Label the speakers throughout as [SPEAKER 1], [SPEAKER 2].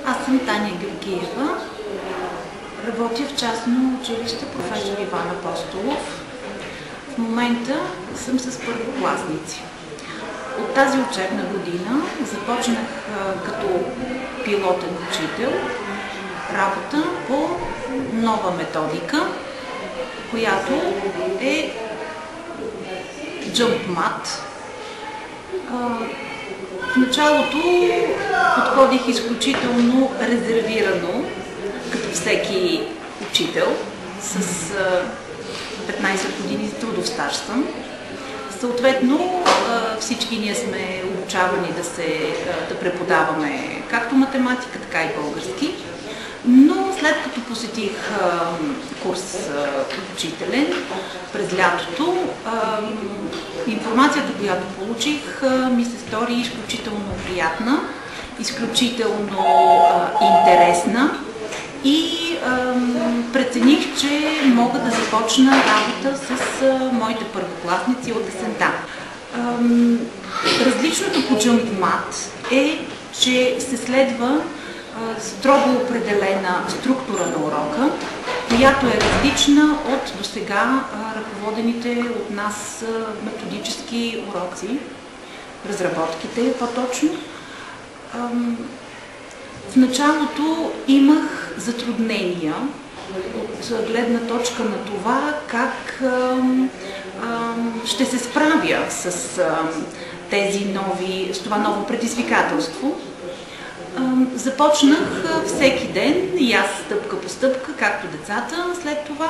[SPEAKER 1] Аз съм Таня Георгиева. Работя в частно училище професор Иван Апостолов. В момента съм с първокласници. От тази учебна година започнах като пилотен учител работа по нова методика, която е JumpMath. В началото подходих изключително резервирано, като всеки учител, с 15 години трудов стаж съм. Съответно, всички ние сме обучавани да преподаваме както математика, така и български. Но след като посетих курс учителен през лятото, информацията, която получих, ми се стори изключително приятна, изключително интересна и прецених, че мога да започна работа с моите първокласници от есента. Различното по JumpMath е, че се следва строго определена структура на урока, която е различна от досега ръководените от нас методически уроци, разработките по-точно. В началото имах затруднения от гледна точка на това как ще се справя с това ново предизвикателство. Започнах всеки ден, и аз стъпка по стъпка, както децата, след това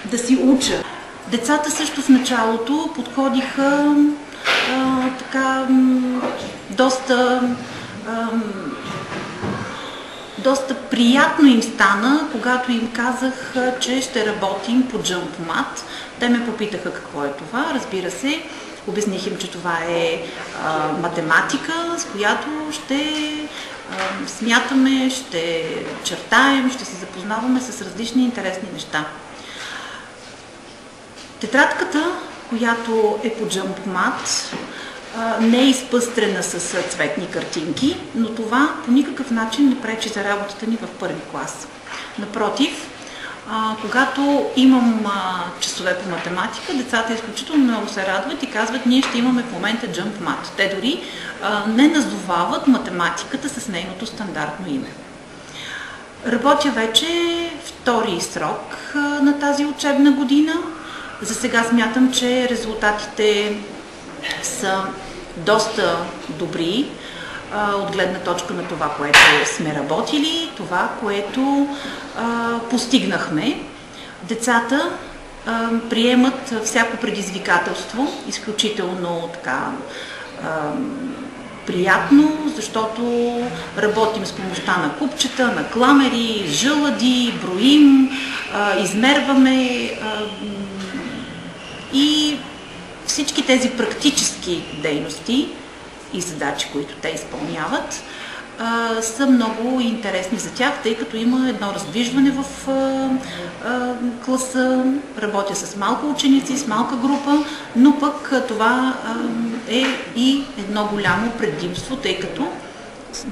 [SPEAKER 1] да си уча. Децата също в началото подходиха доста приятно им стана, когато им казах, че ще работим по JumpMath. Те ме попитаха какво е това, разбира се. Обясних им, че това е математика, с която ще смятаме, ще чертаем, ще се запознаваме с различни интересни неща. Тетрадката, която е по JumpMath, не е изпъстрена с цветни картинки, но това по никакъв начин не пречи за работата ни в първи клас. Напротив, когато имам часове по математика, децата изключително много се радват и казват, ние ще имаме в момента JumpMath. Те дори не назовават математиката с нейното стандартно име. Работя вече втори срок на тази учебна година. За сега смятам, че резултатите са доста добри от гледна точка на това, което сме работили, това, което постигнахме. Децата приемат всяко предизвикателство изключително приятно, защото работим с помощта на купчета, на кламери, жълъди, броим, измерваме и всички тези практически дейности и задачи, които те изпълняват, са много интересни за тях, тъй като има едно раздвижване в класа, работя с малко ученици, с малка група, но пък това е и едно голямо предимство, тъй като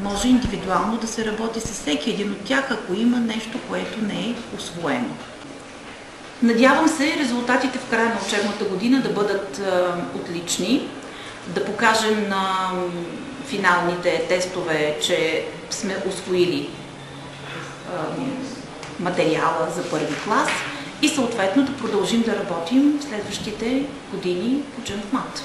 [SPEAKER 1] може индивидуално да се работи с всеки един от тях, ако има нещо, което не е усвоено. Надявам се резултатите в края на учебната година да бъдат отлични, да покажем на финалните тестове, че сме усвоили материала за първи клас и съответно да продължим да работим в следващите години по JumpMath.